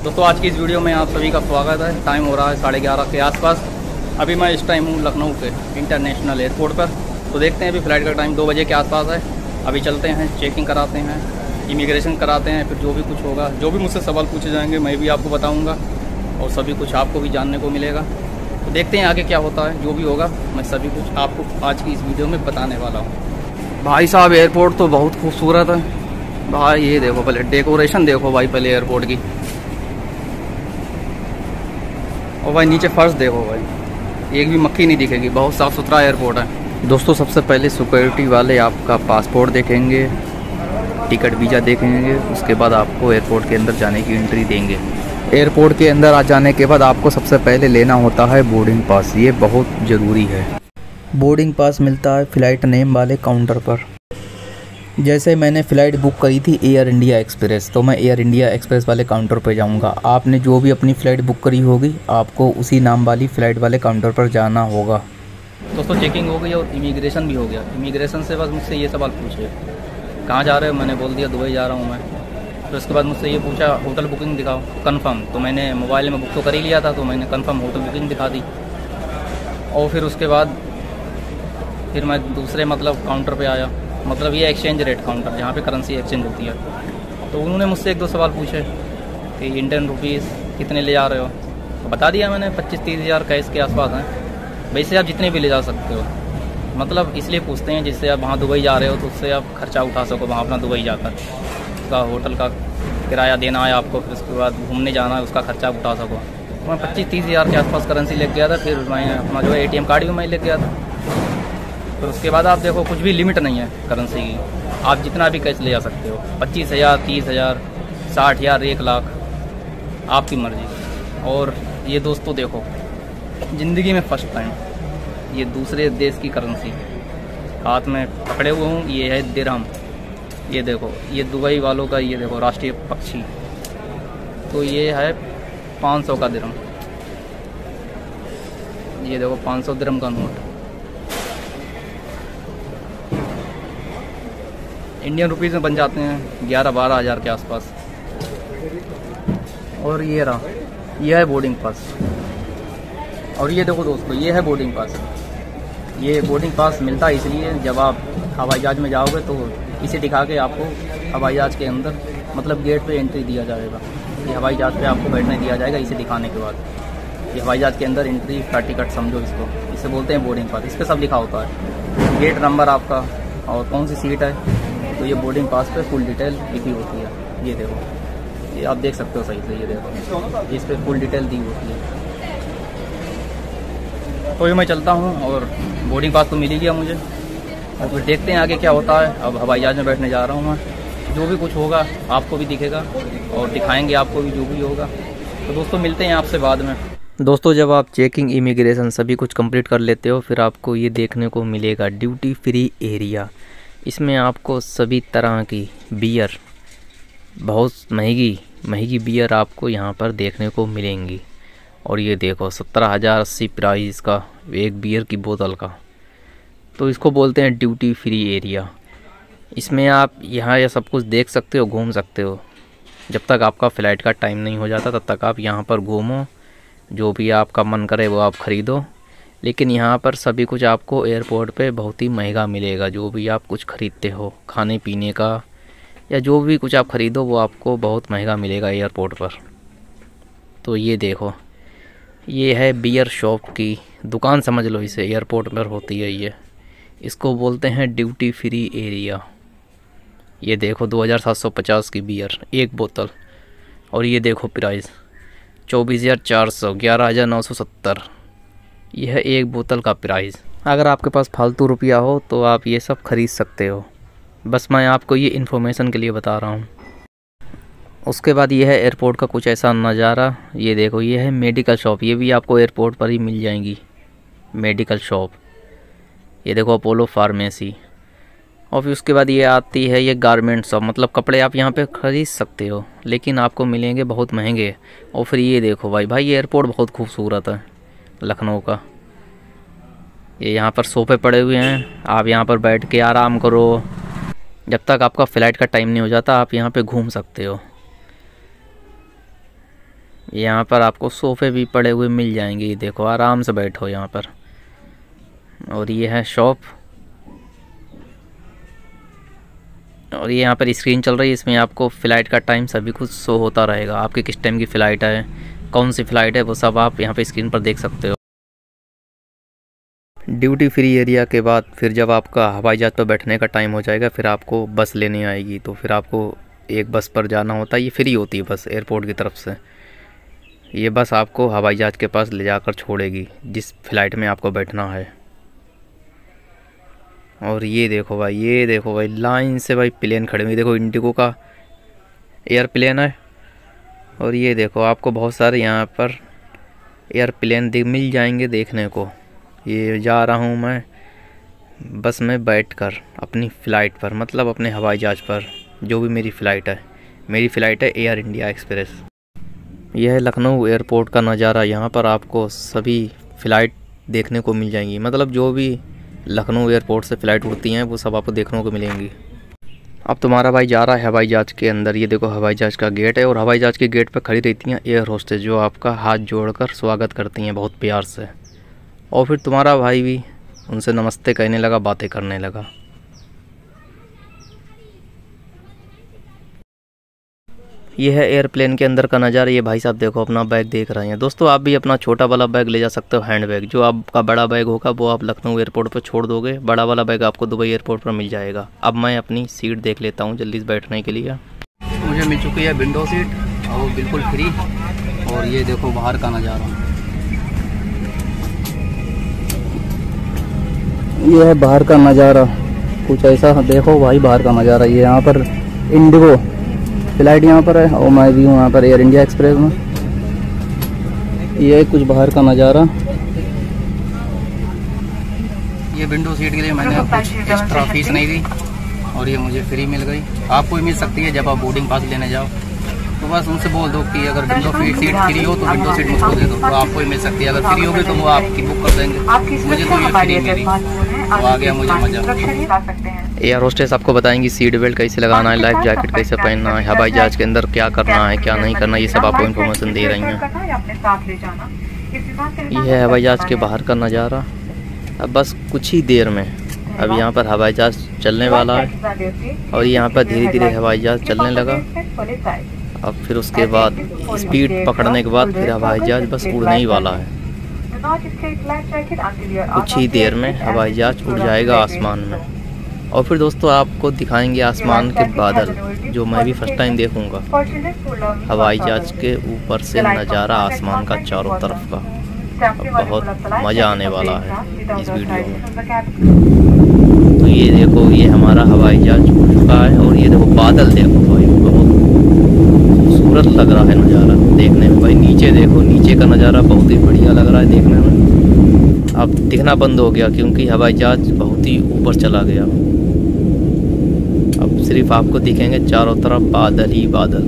दोस्तों आज की इस वीडियो में आप सभी का स्वागत है। टाइम हो रहा है 11:30 के आसपास। अभी मैं इस टाइम हूँ लखनऊ के इंटरनेशनल एयरपोर्ट पर। तो देखते हैं अभी फ़्लाइट का टाइम 2 बजे के आसपास है। अभी चलते हैं, चेकिंग कराते हैं, इमिग्रेशन कराते हैं, फिर जो भी कुछ होगा, जो भी मुझसे सवाल पूछे जाएंगे मैं भी आपको बताऊँगा और सभी कुछ आपको भी जानने को मिलेगा। तो देखते हैं आगे क्या होता है। जो भी होगा मैं सभी कुछ आपको आज की इस वीडियो में बताने वाला हूँ। भाई साहब एयरपोर्ट तो बहुत खूबसूरत है भाई। ये देखो पहले डेकोरेशन देखो भाई पहले एयरपोर्ट की। और भाई नीचे फर्श देखो भाई, एक भी मक्खी नहीं दिखेगी। बहुत साफ़ सुथरा एयरपोर्ट है। दोस्तों सबसे पहले सिक्योरिटी वाले आपका पासपोर्ट देखेंगे, टिकट वीज़ा देखेंगे, उसके बाद आपको एयरपोर्ट के अंदर जाने की एंट्री देंगे। एयरपोर्ट के अंदर आ जाने के बाद आपको सबसे पहले लेना होता है बोर्डिंग पास। ये बहुत ज़रूरी है। बोर्डिंग पास मिलता है फ़्लाइट नेम वाले काउंटर पर। जैसे मैंने फ़्लाइट बुक करी थी एयर इंडिया एक्सप्रेस, तो मैं एयर इंडिया एक्सप्रेस वाले काउंटर पर जाऊंगा। आपने जो भी अपनी फ़्लाइट बुक करी होगी आपको उसी नाम वाली फ़्लाइट वाले काउंटर पर जाना होगा। दोस्तों चेकिंग हो गई और इमिग्रेशन भी हो गया। इमिग्रेशन से बस मुझसे ये सवाल पूछे कहाँ जा रहे हो, मैंने बोल दिया दुबई जा रहा हूँ मैं। तो इसके बाद मुझसे ये पूछा होटल बुकिंग दिखाओ कन्फर्म। तो मैंने मोबाइल में बुक तो कर ही लिया था, तो मैंने कन्फर्म होटल बुकिंग दिखा दी। और फिर उसके बाद फिर मैं दूसरे काउंटर पर आया, ये एक्सचेंज रेट काउंटर जहाँ पे करेंसी एक्सचेंज होती है। तो उन्होंने मुझसे 1-2 सवाल पूछे कि इंडियन रुपीज़ कितने ले जा रहे हो। तो बता दिया मैंने 25-30 हज़ार कैश के आसपास हैं। वैसे आप जितने भी ले जा सकते हो। इसलिए पूछते हैं जिससे आप वहाँ दुबई जा रहे हो तो उससे आप खर्चा उठा सको वहाँ अपना दुबई जाकर। उसका होटल का किराया देना है आपको, फिर उसके बाद घूमने जाना है उसका खर्चा उठा सको। तो मैं 25-30 हज़ार के आसपास करेंसी लेके गया था। फिर मैं अपना जो है ATM कार्ड भी मैं लेके गया था। तो उसके बाद आप देखो कुछ भी लिमिट नहीं है करेंसी की, आप जितना भी कैश ले जा सकते हो। 25,000, 30,000, 60,000, 1 लाख, आपकी मर्ज़ी। और ये दोस्तों देखो ज़िंदगी में फर्स्ट टाइम ये दूसरे देश की करेंसी हाथ में पकड़े हुए हूँ। ये है दिरहम। ये देखो ये दुबई वालों का, ये देखो राष्ट्रीय पक्षी। तो ये है 500 का दिरहम। ये देखो 500 दिरहम का नोट। इंडियन रुपीज़ में बन जाते हैं 11-12 हज़ार के आसपास। और ये रहा, ये है बोर्डिंग पास। और ये देखो दोस्तों ये है बोर्डिंग पास। ये बोर्डिंग पास मिलता है इसलिए जब आप हवाई जहाज़ में जाओगे तो इसे दिखा के आपको हवाई जहाज़ के अंदर गेट पे एंट्री दिया जाएगा। ये हवाई जहाज़ पे आपको बैठने दिया जाएगा इसे दिखाने के बाद। ये हवाई जहाज़ के अंदर एंट्री का टिकट समझो इसको, इसे बोलते हैं बोर्डिंग पास। इस पर सब लिखा होता है, गेट नंबर आपका और कौन सी सीट है। तो ये बोर्डिंग पास पे फुल डिटेल लिखी होती है। ये देखो, ये आप देख सकते हो सही से। ये देखो इस पे फुल डिटेल दी होती है। तो ये मैं चलता हूँ और बोर्डिंग पास तो मिल ही गया मुझे। और फिर देखते हैं आगे क्या होता है। अब हवाई जहाज़ में बैठने जा रहा हूँ मैं। जो भी कुछ होगा आपको भी दिखेगा और दिखाएंगे आपको भी जो भी होगा। तो दोस्तों मिलते हैं आपसे बाद में। दोस्तों जब आप चेकिंग, इमिग्रेशन सभी कुछ कंप्लीट कर लेते हो फिर आपको ये देखने को मिलेगा ड्यूटी फ्री एरिया। इसमें आपको सभी तरह की बियर, बहुत महंगी बियर आपको यहाँ पर देखने को मिलेंगी। और ये देखो 17,080 प्राइस का एक बियर की बोतल का। तो इसको बोलते हैं ड्यूटी फ्री एरिया। इसमें आप यहाँ यह सब कुछ देख सकते हो, घूम सकते हो। जब तक आपका फ़्लाइट का टाइम नहीं हो जाता तब तक आप यहाँ पर घूमो, जो भी आपका मन करे वो आप ख़रीदो। लेकिन यहाँ पर सभी कुछ आपको एयरपोर्ट पे बहुत ही महंगा मिलेगा। जो भी आप कुछ ख़रीदते हो खाने पीने का या जो भी कुछ आप ख़रीदो वो आपको बहुत महंगा मिलेगा एयरपोर्ट पर। तो ये देखो ये है बियर शॉप की दुकान समझ लो इसे, एयरपोर्ट पर होती है ये। इसको बोलते हैं ड्यूटी फ्री एरिया। ये देखो 2,750 की बियर एक बोतल। और ये देखो प्राइस 24,400, 11,970। यह है एक बोतल का प्राइस। अगर आपके पास फालतू रुपया हो तो आप ये सब ख़रीद सकते हो। बस मैं आपको ये इन्फॉर्मेशन के लिए बता रहा हूँ। उसके बाद ये है एयरपोर्ट का कुछ ऐसा नज़ारा। ये देखो ये है मेडिकल शॉप। ये भी आपको एयरपोर्ट पर ही मिल जाएंगी मेडिकल शॉप। ये देखो अपोलो फार्मेसी। और फिर उसके बाद ये आती है ये गारमेंट शॉप। कपड़े आप यहाँ पे ख़रीद सकते हो लेकिन आपको मिलेंगे बहुत महंगे। और फिर ये देखो भाई ये एयरपोर्ट बहुत खूबसूरत है लखनऊ का। ये यहाँ पर सोफ़े पड़े हुए हैं, आप यहाँ पर बैठ के आराम करो। जब तक आपका फ़्लाइट का टाइम नहीं हो जाता आप यहाँ पे घूम सकते हो। यहाँ पर आपको सोफ़े भी पड़े हुए मिल जाएंगे, ये देखो आराम से बैठो यहाँ पर। और ये है शॉप, और ये यहाँ पर स्क्रीन चल रही है, इसमें आपको फ़्लाइट का टाइम सभी कुछ शो होता रहेगा। आपकी किस टाइम की फ़्लाइट है, कौन सी फ़्लाइट है, वो सब आप यहाँ पे स्क्रीन पर देख सकते हो। ड्यूटी फ्री एरिया के बाद फिर जब आपका हवाई जहाज़ पर बैठने का टाइम हो जाएगा, फिर आपको बस लेने आएगी। तो फिर आपको एक बस पर जाना होता है, ये फ्री होती है बस एयरपोर्ट की तरफ से। ये बस आपको हवाई जहाज़ के पास ले जाकर छोड़ेगी जिस फ़्लाइट में आपको बैठना है। और ये देखो भाई, ये देखो भाई, लाइन से भाई प्लेन खड़े हुए। देखो इंडिगो का एयरप्लेन है। और ये देखो आपको बहुत सारे यहाँ पर एयरप्लेन मिल जाएंगे देखने को। ये जा रहा हूँ मैं बस में बैठकर अपनी फ़्लाइट पर, मतलब अपने हवाई जहाज़ पर, जो भी मेरी फ़्लाइट है। मेरी फ़्लाइट है एयर इंडिया एक्सप्रेस। यह है लखनऊ एयरपोर्ट का नज़ारा। यहाँ पर आपको सभी फ़्लाइट देखने को मिल जाएंगी, मतलब जो भी लखनऊ एयरपोर्ट से फ़्लाइट उड़ती हैं वो सब आपको देखने को मिलेंगी। अब तुम्हारा भाई जा रहा है हवाई जहाज़ के अंदर। ये देखो हवाई जहाज़ का गेट है, और हवाई जहाज़ के गेट पर खड़ी रहती हैं एयर होस्टेस, जो आपका हाथ जोड़कर स्वागत करती हैं बहुत प्यार से। और फिर तुम्हारा भाई भी उनसे नमस्ते कहने लगा, बातें करने लगा। ये है एयरप्लेन के अंदर का नज़ारा। ये भाई साहब देखो अपना बैग देख रहे हैं। दोस्तों आप भी अपना छोटा वाला बैग ले जा सकते हो, हैंड बैग। जो आपका बड़ा बैग होगा वो आप लखनऊ एयरपोर्ट पर छोड़ दोगे, बड़ा वाला बैग आपको दुबई एयरपोर्ट पर मिल जाएगा। अब मैं अपनी सीट देख लेता हूँ जल्दी से बैठने के लिए। मुझे मिल चुकी है विंडो सीट, और वो बिल्कुल फ्री। और ये देखो बाहर का नज़ारा, ये है बाहर का नज़ारा कुछ ऐसा। देखो भाई बाहर का नज़ारा, ये यहाँ पर इंडिगो फ़्लाइट यहाँ पर है, और मैं भी हूँ यहाँ पर एयर इंडिया एक्सप्रेस में। ये कुछ बाहर का नज़ारा। ये विंडो सीट के लिए मैंने कुछ एक्स्ट्रा फीस नहीं दी, और ये मुझे फ्री मिल गई। आपको भी मिल सकती है जब आप बोर्डिंग पास लेने जाओ। तो बस उनसे बोल दो कि अगर विंडो सीट फ्री हो तो विंडो सीट मुझको दे दो, तो आपको ही मिल सकती है। अगर फ्री होगी तो वो आपकी बुक कर देंगे। मुझे तो ये फ्री मिली, तो आ गया मुझे मज़ा। एयर होस्टेस आपको बताएंगी सीट बेल्ट कैसे लगाना है, लाइफ जैकेट कैसे पहनना है, हवाई जहाज़ के अंदर क्या करना है क्या नहीं करना, ये सब आपको इन्फॉर्मेशन दे रही हैं। ये है हवाई जहाज़ के बाहर का नज़ारा। अब बस कुछ ही देर में अब यहाँ पर हवाई जहाज़ चलने वाला है, और यहाँ पर धीरे धीरे हवाई जहाज़ चलने लगा। अब फिर उसके बाद स्पीड पकड़ने के बाद फिर हवाई जहाज़ बस उड़ने ही वाला है। कुछ ही देर में हवाई जहाज़ उड़ जाएगा आसमान में। और फिर दोस्तों आपको दिखाएंगे आसमान के बादल, जो मैं भी फर्स्ट टाइम देखूंगा। हवाई जहाज़ के ऊपर से नज़ारा आसमान का चारों तरफ का। अब बहुत मज़ा आने वाला है इस वीडियो में। तो ये देखो ये हमारा हवाई जहाज़ उड़ चुका है, और ये देखो बादल देखो भाई, बहुत खूबसूरत लग रहा है नज़ारा देखने में। भाई नीचे देखो, नीचे का नज़ारा बहुत ही बढ़िया लग रहा है देखने में। अब दिखना बंद हो गया क्योंकि हवाई जहाज़ बहुत ही ऊपर चला गया। अब सिर्फ आपको दिखेंगे चारों तरफ बादल ही बादल।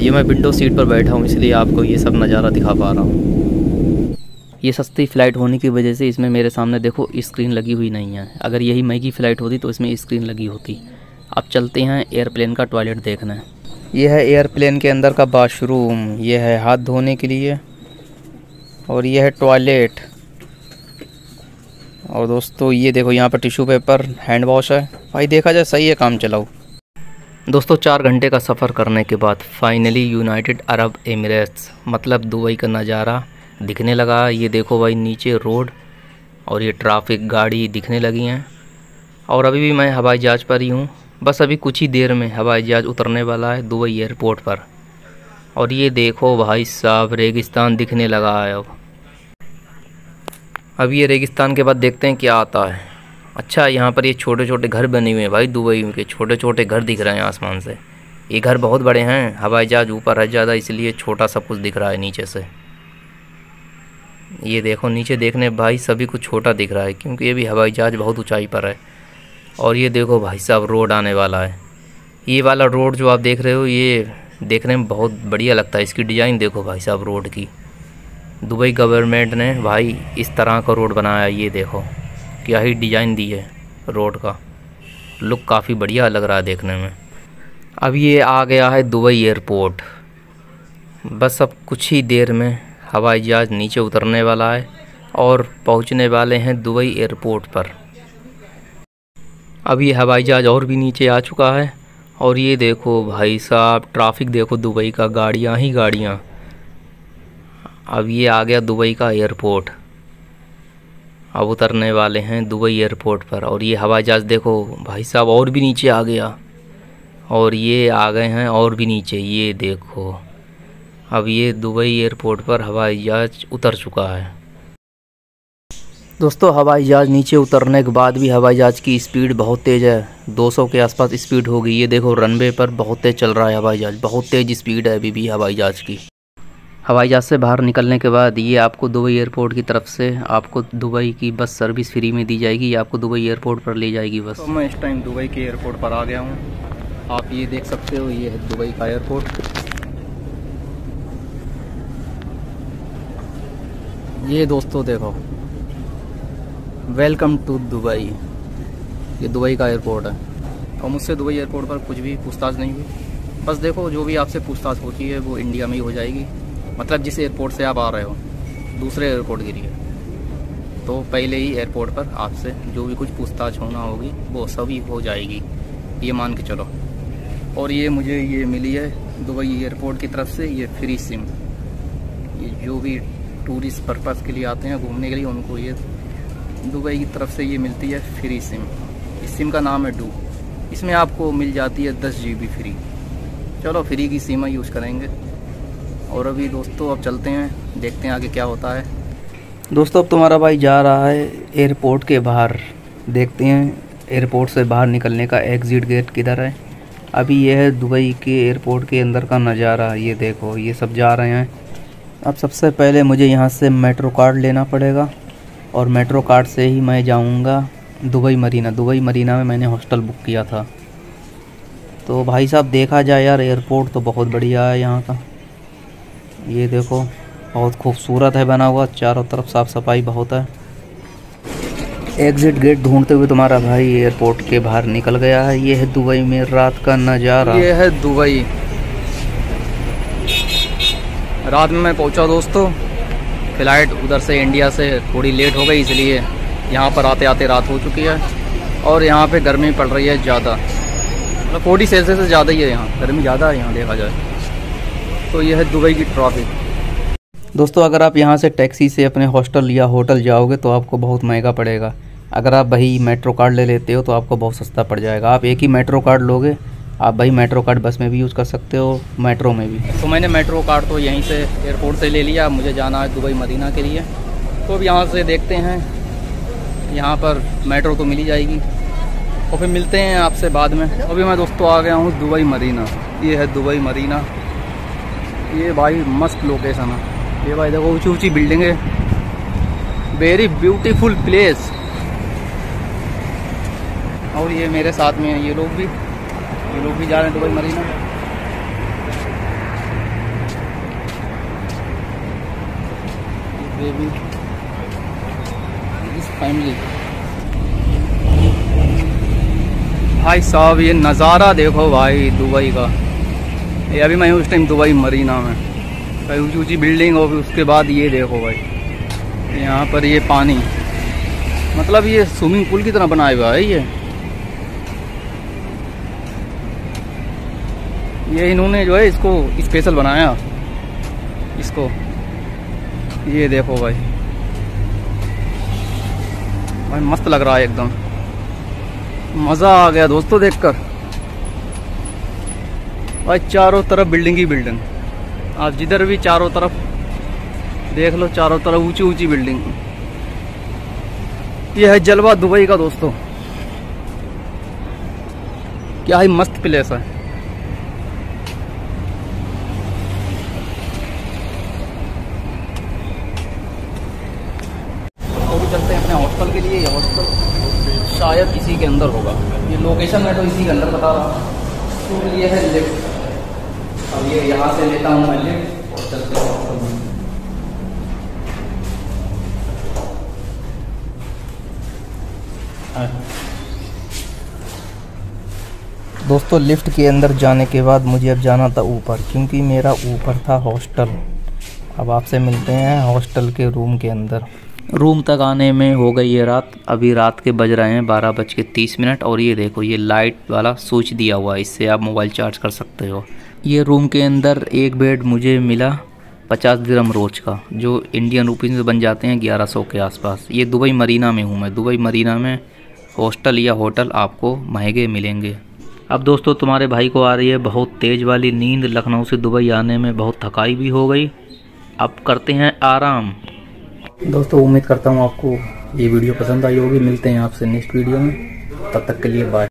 ये मैं विंडो सीट पर बैठा हूँ इसलिए आपको ये सब नज़ारा दिखा पा रहा हूँ। ये सस्ती फ़्लाइट होने की वजह से इसमें मेरे सामने देखो स्क्रीन लगी हुई नहीं है। अगर यही महंगी फ़्लाइट होती तो इसमें स्क्रीन लगी होती। अब चलते हैं एयरप्लेन का टॉयलेट देखने। ये है एयरप्लेन के अंदर का वॉशरूम, ये है हाथ धोने के लिए, और ये है टॉयलेट। और दोस्तों ये देखो यहाँ पर टिश्यू पेपर, हैंड वॉश है। भाई देखा जाए सही है, काम चलाओ। दोस्तों 4 घंटे का सफ़र करने के बाद फाइनली यूनाइटेड अरब एमिरेट्स मतलब दुबई का नज़ारा दिखने लगा। ये देखो भाई नीचे रोड और ये ट्रैफिक गाड़ी दिखने लगी हैं। और अभी भी मैं हवाई जहाज़ पर ही हूँ। बस अभी कुछ ही देर में हवाई जहाज़ उतरने वाला है दुबई एयरपोर्ट पर। और ये देखो भाई साहब रेगिस्तान दिखने लगा है। अब ये रेगिस्तान के बाद देखते हैं क्या आता है। अच्छा यहाँ पर ये छोटे छोटे घर बने हुए हैं भाई, दुबई के छोटे छोटे घर दिख रहे हैं आसमान से। ये घर बहुत बड़े हैं, हवाई जहाज़ ऊपर है ज़्यादा इसलिए छोटा सब कुछ दिख रहा है नीचे से। ये देखो नीचे देखने भाई सभी कुछ छोटा दिख रहा है क्योंकि ये भी हवाई जहाज़ बहुत ऊंचाई पर है। और ये देखो भाई साहब रोड आने वाला है। ये वाला रोड जो आप देख रहे हो ये देखने में बहुत बढ़िया लगता है। इसकी डिज़ाइन देखो भाई साहब रोड की। दुबई गवर्नमेंट ने भाई इस तरह का रोड बनाया। ये देखो क्या ही डिज़ाइन दी है रोड का, लुक काफ़ी बढ़िया लग रहा है देखने में। अब ये आ गया है दुबई एयरपोर्ट। बस अब कुछ ही देर में हवाई जहाज़ नीचे उतरने वाला है और पहुंचने वाले हैं दुबई एयरपोर्ट पर। अब ये हवाई जहाज़ और भी नीचे आ चुका है और ये देखो भाई साहब, ट्रैफिक देखो दुबई का, गाड़ियाँ ही गाड़ियाँ। अब ये आ गया दुबई का एयरपोर्ट। अब उतरने वाले हैं दुबई एयरपोर्ट पर और ये हवाई जहाज़ देखो भाई साहब और भी नीचे आ गया और ये आ गए हैं और भी नीचे, ये देखो। अब ये दुबई एयरपोर्ट पर हवाई जहाज़ उतर चुका है। दोस्तों हवाई जहाज़ नीचे उतरने के बाद भी हवाई जहाज़ की स्पीड बहुत तेज़ है, 200 के आसपास स्पीड होगी। ये देखो रनवे पर बहुत तेज़ चल रहा है हवाई जहाज़, बहुत तेज़ स्पीड है अभी भी हवाई जहाज़ की। हवाई जहाज़ से बाहर निकलने के बाद ये आपको दुबई एयरपोर्ट की तरफ से आपको दुबई की बस सर्विस फ्री में दी जाएगी। ये आपको दुबई एयरपोर्ट पर ले जाएगी बस। तो मैं इस टाइम दुबई के एयरपोर्ट पर आ गया हूँ। आप ये देख सकते हो, ये है दुबई का एयरपोर्ट। ये दोस्तों देखो, वेलकम टू दुबई। ये दुबई का एयरपोर्ट है और मुझसे दुबई एयरपोर्ट पर कुछ भी पूछताछ नहीं हुई। बस देखो जो भी आपसे पूछताछ होती है वो इंडिया में ही हो जाएगी। मतलब जिस एयरपोर्ट से आप आ रहे हो दूसरे एयरपोर्ट के लिए, तो पहले ही एयरपोर्ट पर आपसे जो भी कुछ पूछताछ होना होगी वो सभी हो जाएगी, ये मान के चलो। और ये मुझे ये मिली है दुबई एयरपोर्ट की तरफ से, ये फ्री सिम। ये जो भी टूरिस्ट पर्पज़ के लिए आते हैं घूमने के लिए, उनको ये दुबई की तरफ से ये मिलती है फ्री सिम। इस सिम का नाम है डू। इसमें आपको मिल जाती है 10 GB फ्री। चलो फ्री की सिम यूज़ करेंगे। और अभी दोस्तों अब चलते हैं, देखते हैं आगे क्या होता है। दोस्तों अब तुम्हारा भाई जा रहा है एयरपोर्ट के बाहर। देखते हैं एयरपोर्ट से बाहर निकलने का एग्ज़िट गेट किधर है। अभी यह है दुबई के एयरपोर्ट के अंदर का नज़ारा। ये देखो ये सब जा रहे हैं। अब सबसे पहले मुझे यहाँ से मेट्रो कार्ड लेना पड़ेगा और मेट्रो कार्ड से ही मैं जाऊँगा दुबई मरीना। दुबई मरीना में मैंने हॉस्टल बुक किया था। तो भाई साहब देखा जाए यार, एयरपोर्ट तो बहुत बढ़िया है यहाँ का। ये देखो बहुत खूबसूरत है बना हुआ, चारों तरफ साफ़ सफाई बहुत है। एग्ज़िट गेट ढूंढते हुए तुम्हारा भाई एयरपोर्ट के बाहर निकल गया है। ये है दुबई में रात का नज़ारा। ये है दुबई। रात में मैं पहुंचा दोस्तों। फ़्लाइट उधर से इंडिया से थोड़ी लेट हो गई, इसलिए यहाँ पर आते आते रात हो चुकी है। और यहाँ पे गर्मी पड़ रही है ज़्यादा, मतलब 40 सेल्सियस से ज़्यादा ही है यहाँ, गर्मी ज़्यादा है यहाँ देखा जाए तो। यह है दुबई की ट्रैफिक। दोस्तों अगर आप यहाँ से टैक्सी से अपने हॉस्टल या होटल जाओगे तो आपको बहुत महंगा पड़ेगा। अगर आप भाई मेट्रो कार्ड ले लेते हो तो आपको बहुत सस्ता पड़ जाएगा। आप एक ही मेट्रो कार्ड लोगे, आप भाई मेट्रो कार्ड बस में भी यूज़ कर सकते हो, मेट्रो में भी। तो मैंने मेट्रो कार्ड तो यहीं से एयरपोर्ट से ले लिया। मुझे जाना है दुबई मदीना के लिए, तो अब यहाँ से देखते हैं। यहाँ पर मेट्रो तो मिल ही जाएगी और फिर मिलते हैं आपसे बाद में। अभी मैं दोस्तों आ गया हूँ दुबई मरीना। ये है दुबई मरीना। ये भाई मस्त लोकेशन है। ये भाई देखो ऊंची ऊंची बिल्डिंग है, वेरी ब्यूटीफुल प्लेस। और ये मेरे साथ में ये लोग भी जा रहे हैं दुबई मरीना। बेबी इस फैमिली। भाई साहब ये नज़ारा देखो भाई दुबई का। ये अभी मैं उस टाइम दुबई मरीना में, भाई ऊंची ऊंची बिल्डिंग और उसके बाद ये देखो भाई यहाँ पर ये पानी, मतलब ये स्विमिंग पूल की तरह बनाया हुआ है। ये इन्होंने जो है इसको स्पेशल बनाया इसको। ये देखो भाई मस्त लग रहा है एकदम, मज़ा आ गया दोस्तों देखकर। भाई चारों तरफ बिल्डिंग ही बिल्डिंग, आप जिधर भी चारों तरफ देख लो, चारों तरफ ऊंची ऊंची बिल्डिंग। यह है जलवा दुबई का दोस्तों, क्या ही मस्त प्लेस है। तो भी चलते हैं अपने हॉस्टल के लिए। ये हॉस्टल शायद इसी के अंदर होगा, ये लोकेशन है तो इसी के अंदर बता रहा हूँ। तो ये है लिफ्ट। अब ये यहाँ से लेता हूँ मैं लिफ्ट और चलते हैं हॉस्टल में। दोस्तों लिफ्ट के अंदर जाने के बाद मुझे अब जाना था ऊपर, क्योंकि मेरा ऊपर था हॉस्टल। अब आपसे मिलते हैं हॉस्टल के रूम के अंदर। रूम तक आने में हो गई है रात। अभी रात के बज रहे हैं 12:30 और ये देखो ये लाइट वाला स्विच दिया हुआ है, इससे आप मोबाइल चार्ज कर सकते हो। ये रूम के अंदर एक बेड मुझे मिला 50 दिरहम रोज का, जो इंडियन रुपीज़ में बन जाते हैं 1100 के आसपास। ये दुबई मरीना में हूँ मैं। दुबई मरीना में हॉस्टल या होटल आपको महंगे मिलेंगे। अब दोस्तों तुम्हारे भाई को आ रही है बहुत तेज़ वाली नींद। लखनऊ से दुबई आने में बहुत थकाई भी हो गई। अब करते हैं आराम। दोस्तों उम्मीद करता हूँ आपको ये वीडियो पसंद आई होगी। मिलते हैं आपसे नेक्स्ट वीडियो में, तब तक के लिए बाय।